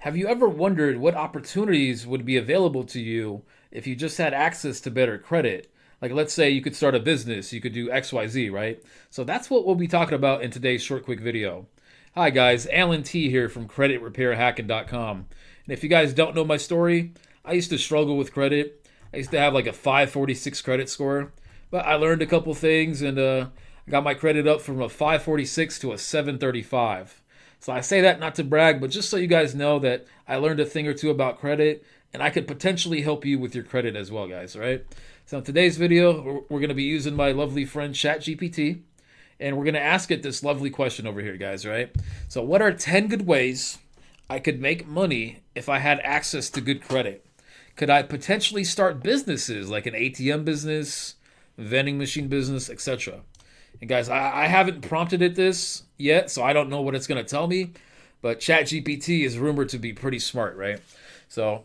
Have you ever wondered what opportunities would be available to you if you just had access to better credit? Like, let's say you could start a business, you could do XYZ, right? So that's what we'll be talking about in today's short, quick video. Hi, guys. Alan T here from creditrepairhacking.com. And if you guys don't know my story, I used to struggle with credit. I used to have like a 546 credit score, but I learned a couple things and I got my credit up from a 546 to a 735. So I say that not to brag, but just so you guys know that I learned a thing or two about credit and I could potentially help you with your credit as well, guys, right? So in today's video, we're going to be using my lovely friend ChatGPT and we're going to ask it this lovely question over here, guys, right? So what are 10 good ways I could make money if I had access to good credit? Could I potentially start businesses like an ATM business, vending machine business, etc.? And guys, I haven't prompted it this yet, so I don't know what it's going to tell me. But ChatGPT is rumored to be pretty smart, right? So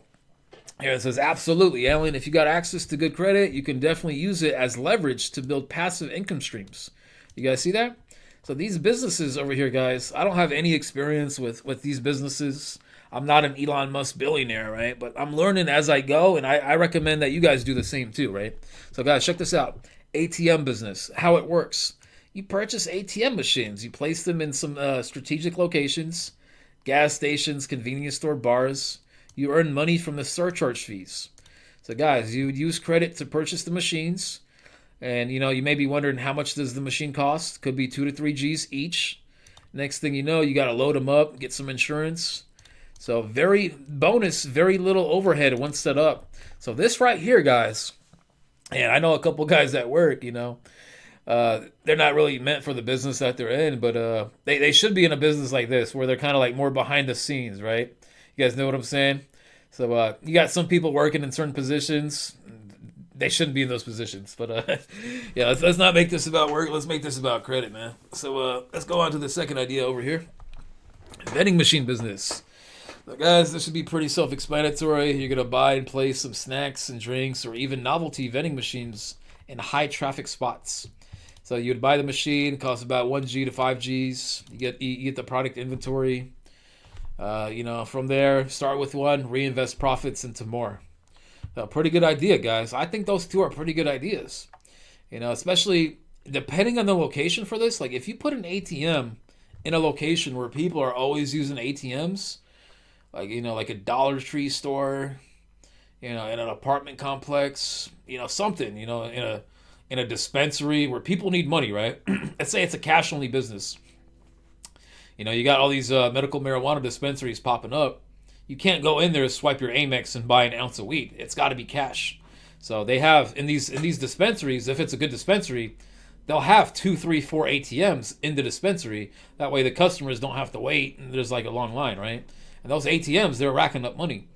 here it says, absolutely, Alan, if you got access to good credit, you can definitely use it as leverage to build passive income streams. You guys see that? So these businesses over here, guys, I don't have any experience with these businesses. I'm not an Elon Musk billionaire, right? But I'm learning as I go, and I recommend that you guys do the same too, right? So guys, check this out. ATM business, how it works. You purchase ATM machines. You place them in some strategic locations, gas stations, convenience store, bars. You earn money from the surcharge fees. So guys, you would use credit to purchase the machines. And you may be wondering how much does the machine cost? Could be 2 to 3 G's each. Next thing you know, you got to load them up, get some insurance. So very little overhead once set up. So this right here, guys, and I know a couple guys at work, they're not really meant for the business that they're in, but they should be in a business like this where they're kind of like more behind the scenes, right? You guys know what I'm saying? So you got some people working in certain positions. They shouldn't be in those positions, but yeah, let's not make this about work. Let's make this about credit, man. So let's go on to the second idea over here. Vending machine business. So guys, this should be pretty self-explanatory. You're gonna buy and place some snacks and drinks, or even novelty vending machines in high traffic spots. So you'd buy the machine, it costs about 1G to 5Gs. You get the product inventory. From there, start with one, reinvest profits into more. So pretty good idea, guys. I think those two are pretty good ideas. Especially depending on the location for this. Like if you put an ATM in a location where people are always using ATMs, like a Dollar Tree store, in an apartment complex, something, in a dispensary where people need money, right? Let's say it's a cash only business. You got all these medical marijuana dispensaries popping up. You can't go in there, swipe your Amex, and buy an ounce of weed. It's got to be cash. So they have in these dispensaries, if it's a good dispensary, they'll have 2, 3, 4 ATMs in the dispensary. That way the customers don't have to wait and there's like a long line, right? And those ATMs, they're racking up money.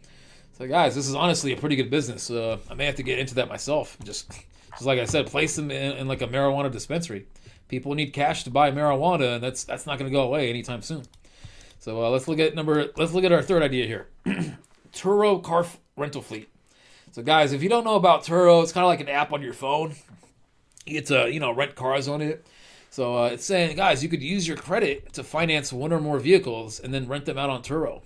So guys, this is honestly a pretty good business. I may have to get into that myself. Just like I said, place them in like a marijuana dispensary. People need cash to buy marijuana, and that's not going to go away anytime soon. So let's look at our third idea here. Turo car rental fleet. So guys, if you don't know about Turo, it's kind of like an app on your phone. You get to rent cars on it. So it's saying, guys, you could use your credit to finance one or more vehicles and then rent them out on Turo.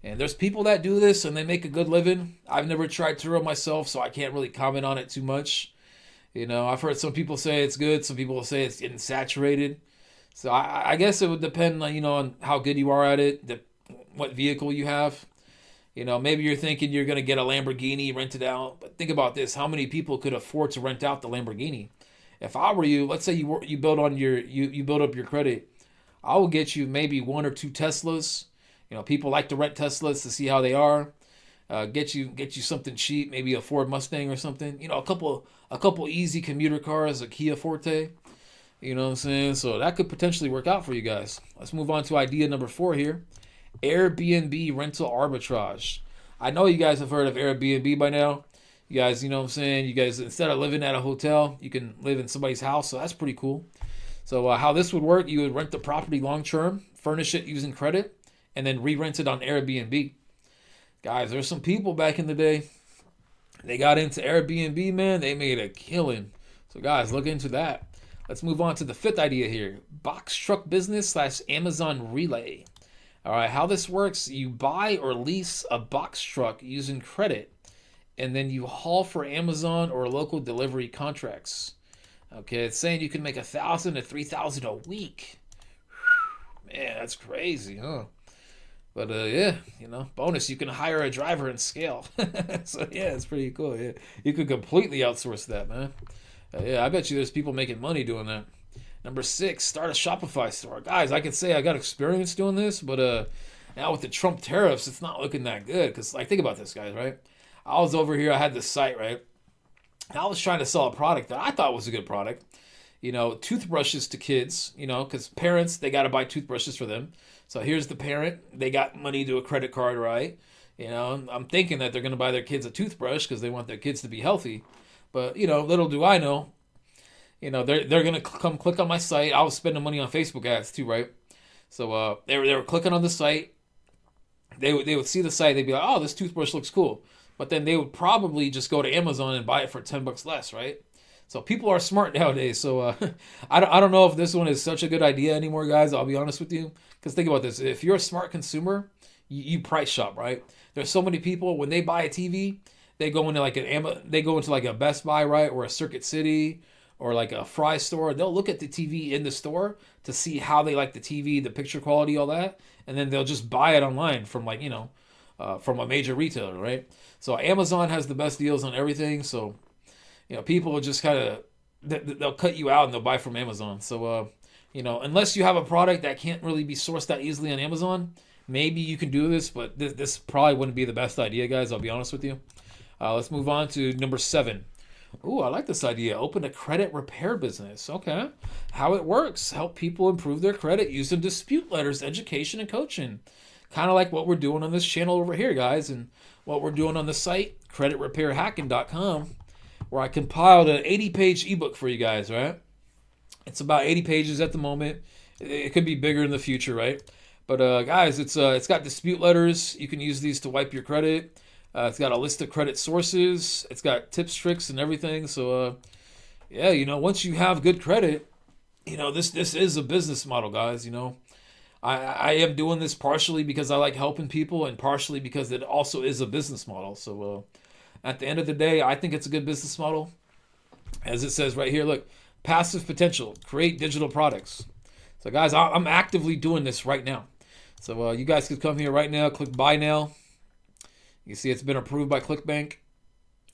And there's people that do this and they make a good living. I've never tried Turo myself, so I can't really comment on it too much. I've heard some people say it's good. Some people say it's getting saturated. So I guess it would depend, on how good you are at it, what vehicle you have. Maybe you're thinking you're going to get a Lamborghini rented out. But think about this. How many people could afford to rent out the Lamborghini? If I were you, let's say you build on you build up your credit, I will get you maybe 1 or 2 Teslas. People like to rent Teslas to see how they are. Get you something cheap, maybe a Ford Mustang or something. A couple easy commuter cars, a Kia Forte. You know what I'm saying? So that could potentially work out for you guys. Let's move on to idea number 4 here. Airbnb rental arbitrage. I know you guys have heard of Airbnb by now. You guys, you know what I'm saying? You guys, instead of living at a hotel, you can live in somebody's house. So that's pretty cool. So how this would work, you would rent the property long term, furnish it using credit, and then re-rent it on Airbnb. Guys, there's some people back in the day, they got into Airbnb, man. They made a killing. So guys, look into that. Let's move on to the 5th idea here. Box truck business / Amazon relay. All right, how this works, you buy or lease a box truck using credit, and then you haul for Amazon or local delivery contracts. Okay, it's saying you can make 1,000 to 3,000 a week. Man, that's crazy, huh? But yeah, bonus, you can hire a driver and scale. So yeah, it's pretty cool. Yeah, you could completely outsource that, man. Yeah, I bet you there's people making money doing that. Number six, start a Shopify store. Guys, I can say I got experience doing this, but now with the Trump tariffs, it's not looking that good. Because, like, think about this, guys, right? I was over here, I had this site, right? And I was trying to sell a product that I thought was a good product. Toothbrushes to kids, because parents, they got to buy toothbrushes for them. So here's the parent, they got money to a credit card, right? I'm thinking that they're going to buy their kids a toothbrush because they want their kids to be healthy. But, little do I know, they're gonna come click on my site. I was spending money on Facebook ads too, right? So they were clicking on the site. They would see the site. They'd be like, oh, this toothbrush looks cool. But then they would probably just go to Amazon and buy it for $10 less, right? So people are smart nowadays. So I don't know if this one is such a good idea anymore, guys. I'll be honest with you. Because think about this: if you're a smart consumer, you price shop, right? There's so many people when they buy a TV, they go into like a Best Buy, right, or a Circuit City, or like a Fry store. They'll look at the TV in the store to see how they like the TV, the picture quality, all that, and then they'll just buy it online from from a major retailer, right? So Amazon has the best deals on everything. So people will just kind of they'll cut you out and they'll buy from Amazon. So unless you have a product that can't really be sourced that easily on Amazon, maybe you can do this, but this probably wouldn't be the best idea, guys. I'll be honest with you. Let's move on to number 7. Ooh, I like this idea. Open a credit repair business. Okay. How it works. Help people improve their credit using dispute letters, education, and coaching. Kind of like what we're doing on this channel over here, guys, and what we're doing on the site, creditrepairhacking.com, where I compiled an 80-page ebook for you guys, right? It's about 80 pages at the moment. It could be bigger in the future, right? But guys, it's got dispute letters. You can use these to wipe your credit. It's got a list of credit sources. It's got tips, tricks, and everything. So, yeah, once you have good credit, this is a business model, guys. I am doing this partially because I like helping people and partially because it also is a business model. So, at the end of the day, I think it's a good business model. As it says right here, look, passive potential, create digital products. So, guys, I'm actively doing this right now. So, you guys could come here right now, click buy now. You can see it's been approved by ClickBank.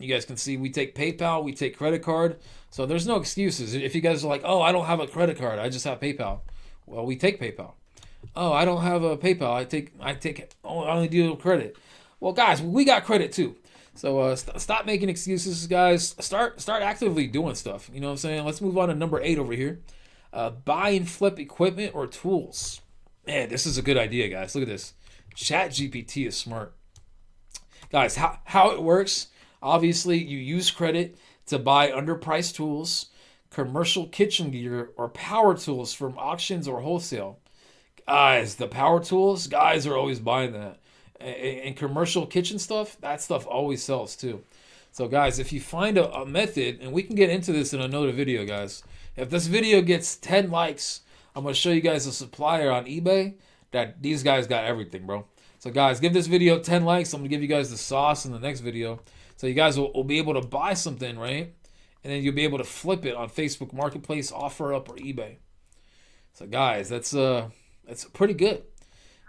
You guys can see we take PayPal, we take credit card. So there's no excuses. If you guys are like, oh, I don't have a credit card, I just have PayPal. Well, we take PayPal. Oh, I don't have a PayPal, I only deal with credit. Well, guys, we got credit too. So stop making excuses, guys. Start actively doing stuff. You know what I'm saying? Let's move on to number 8 over here. Buy and flip equipment or tools. Man, this is a good idea, guys. Look at this. ChatGPT is smart. Guys, how it works, obviously you use credit to buy underpriced tools, commercial kitchen gear, or power tools from auctions or wholesale. Guys, the power tools, guys are always buying that. And commercial kitchen stuff, that stuff always sells too. So guys, if you find a method, and we can get into this in another video, guys. If this video gets 10 likes, I'm going to show you guys a supplier on eBay that these guys got everything, bro. So guys, give this video 10 likes. I'm going to give you guys the sauce in the next video. So you guys will be able to buy something, right? And then you'll be able to flip it on Facebook Marketplace, OfferUp, or eBay. So guys, that's pretty good.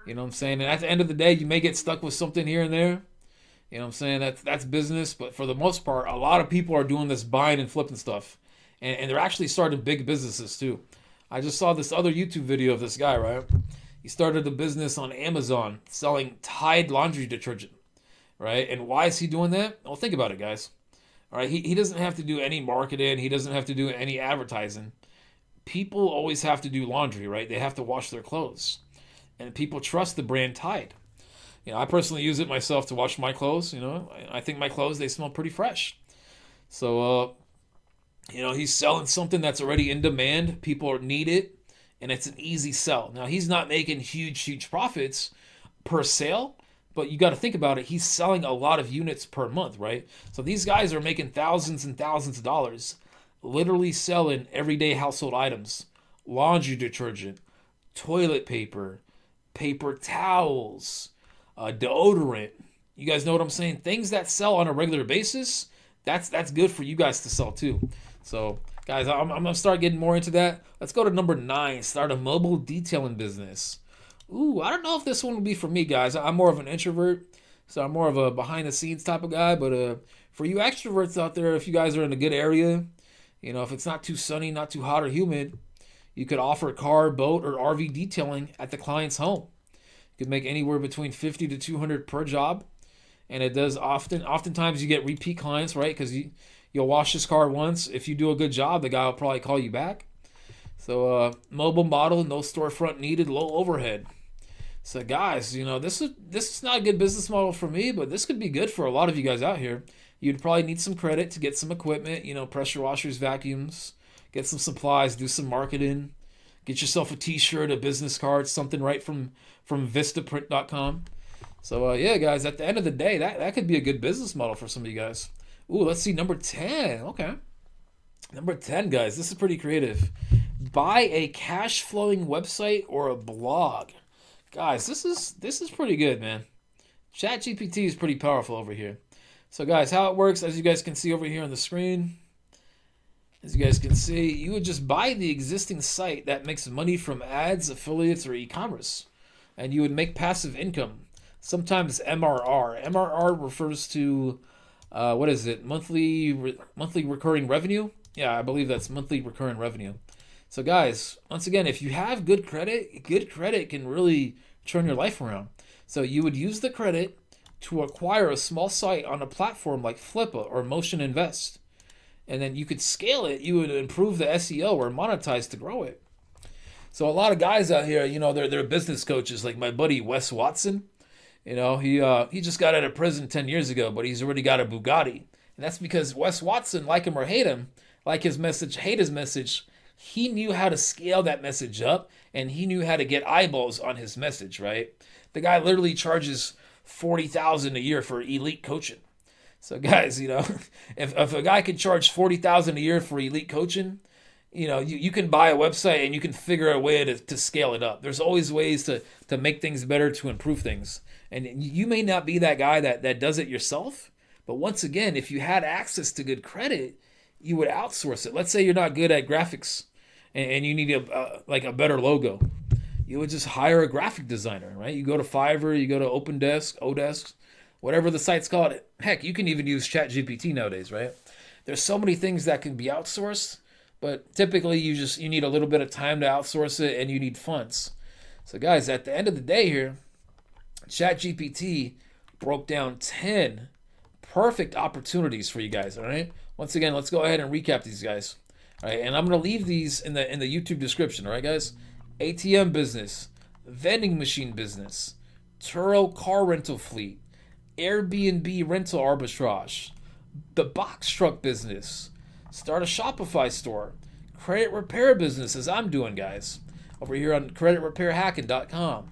You know what I'm saying? And at the end of the day, you may get stuck with something here and there. You know what I'm saying? That's business. But for the most part, a lot of people are doing this buying and flipping stuff. And they're actually starting big businesses too. I just saw this other YouTube video of this guy, right? He started a business on Amazon selling Tide laundry detergent, right? And why is he doing that? Well, think about it, guys. All right, he doesn't have to do any marketing. He doesn't have to do any advertising. People always have to do laundry, right? They have to wash their clothes. And people trust the brand Tide. I personally use it myself to wash my clothes. I think my clothes, they smell pretty fresh. So, he's selling something that's already in demand. People need it. And it's an easy sell. Now, he's not making huge profits per sale, but you got to think about it. He's selling a lot of units per month, right? So these guys are making thousands and thousands of dollars, literally selling everyday household items, laundry detergent, toilet paper, paper towels, deodorant. You guys know what I'm saying? Things that sell on a regular basis, that's good for you guys to sell too. So, guys, I'm gonna start getting more into that. Let's go to number 9. Start a mobile detailing business. Ooh, I don't know if this one will be for me, guys. I'm more of an introvert, so I'm more of a behind the scenes type of guy. But for you extroverts out there, if you guys are in a good area, if it's not too sunny, not too hot or humid, you could offer car, boat, or RV detailing at the client's home. You could make anywhere between 50 to 200 per job, and it does oftentimes you get repeat clients, right? Because you'll wash his car once. If you do a good job, the guy will probably call you back. So mobile model, no storefront needed, low overhead. So guys, this is not a good business model for me, but this could be good for a lot of you guys out here. You'd probably need some credit to get some equipment, pressure washers, vacuums, get some supplies, do some marketing, get yourself a T-shirt, a business card, something right from Vistaprint.com. So yeah, guys, at the end of the day, that could be a good business model for some of you guys. Ooh, let's see, number 10. Okay, number 10, guys, this is pretty creative. Buy a cash flowing website or a blog. Guys, this is pretty good, man. ChatGPT is pretty powerful over here. So guys, how it works, as you guys can see over here on the screen, as you guys can see, you would just buy the existing site that makes money from ads, affiliates, or e-commerce, and you would make passive income. Sometimes MRR. MRR refers to what is it? Monthly recurring revenue. Yeah, I believe that's monthly recurring revenue. So guys, once again, if you have good credit can really turn your life around. So you would use the credit to acquire a small site on a platform like Flippa or Motion Invest. And then you could scale it. You would improve the SEO or monetize to grow it. So a lot of guys out here, they're business coaches, like my buddy Wes Watson. He just got out of prison 10 years ago, but he's already got a Bugatti. And that's because Wes Watson, like him or hate him, like his message, hate his message, he knew how to scale that message up, and he knew how to get eyeballs on his message, right? The guy literally charges $40,000 a year for elite coaching. So guys, if a guy can charge $40,000 a year for elite coaching, you can buy a website and you can figure a way to scale it up. There's always ways to make things better, to improve things. And you may not be that guy that does it yourself, but once again, if you had access to good credit, you would outsource it. Let's say you're not good at graphics and you need a better logo. You would just hire a graphic designer, right? You go to Fiverr, you go to Odesk, whatever the site's called. Heck, you can even use ChatGPT nowadays, right? There's so many things that can be outsourced, but typically you need a little bit of time to outsource it, and you need funds. So guys, at the end of the day here, ChatGPT broke down 10 perfect opportunities for you guys, all right? Once again, let's go ahead and recap these guys. All right, and I'm going to leave these in the YouTube description, all right, guys? ATM business, vending machine business, Turo car rental fleet, Airbnb rental arbitrage, the box truck business, start a Shopify store, credit repair business, as I'm doing, guys, over here on creditrepairhacking.com.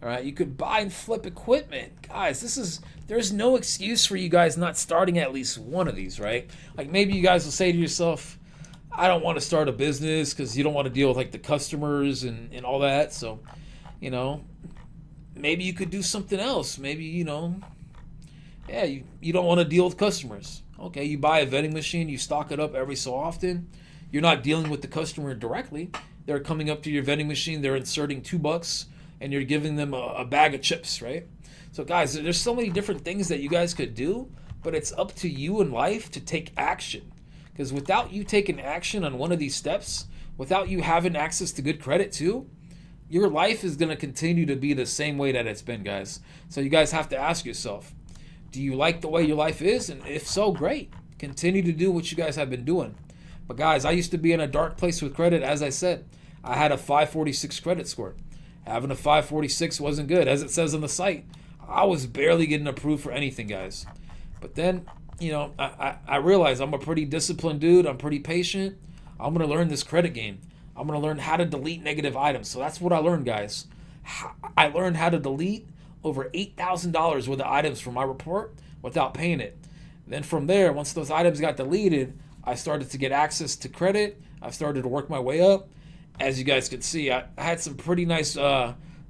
All right, you could buy and flip equipment. Guys, there's no excuse for you guys not starting at least one of these, right? Like maybe you guys will say to yourself, I don't want to start a business because you don't want to deal with like the customers and all that. So, maybe you could do something else. Maybe, you don't want to deal with customers. Okay, you buy a vending machine, you stock it up every so often. You're not dealing with the customer directly. They're coming up to your vending machine, they're inserting $2, and you're giving them a bag of chips, right? So guys, there's so many different things that you guys could do, but it's up to you in life to take action. Because without you taking action on one of these steps, without you having access to good credit too, your life is going to continue to be the same way that it's been, guys. So you guys have to ask yourself, do you like the way your life is? And if so, great. Continue to do what you guys have been doing. But guys, I used to be in a dark place with credit. As I said, I had a 546 credit score. Having a 546 wasn't good. As it says on the site, I was barely getting approved for anything, guys. But then, I realized I'm a pretty disciplined dude. I'm pretty patient. I'm going to learn this credit game. I'm going to learn how to delete negative items. So that's what I learned, guys. I learned how to delete over $8,000 worth of items from my report without paying it. Then from there, once those items got deleted, I started to get access to credit. I started to work my way up. As you guys can see, I had some pretty nice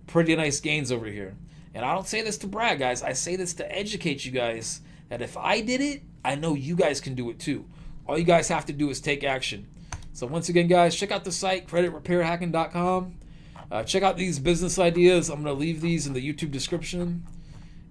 pretty nice gains over here. And I don't say this to brag, guys. I say this to educate you guys that if I did it, I know you guys can do it too. All you guys have to do is take action. So once again, guys, check out the site, creditrepairhacking.com. Check out these business ideas. I'm going to leave these in the YouTube description.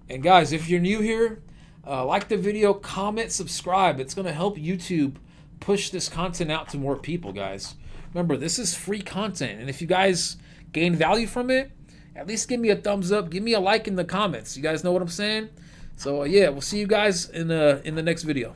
And guys, if you're new here, like the video, comment, subscribe. It's going to help YouTube push this content out to more people, guys. Remember, this is free content. And if you guys gain value from it, at least give me a thumbs up. Give me a like in the comments. You guys know what I'm saying? So yeah, we'll see you guys in the next video.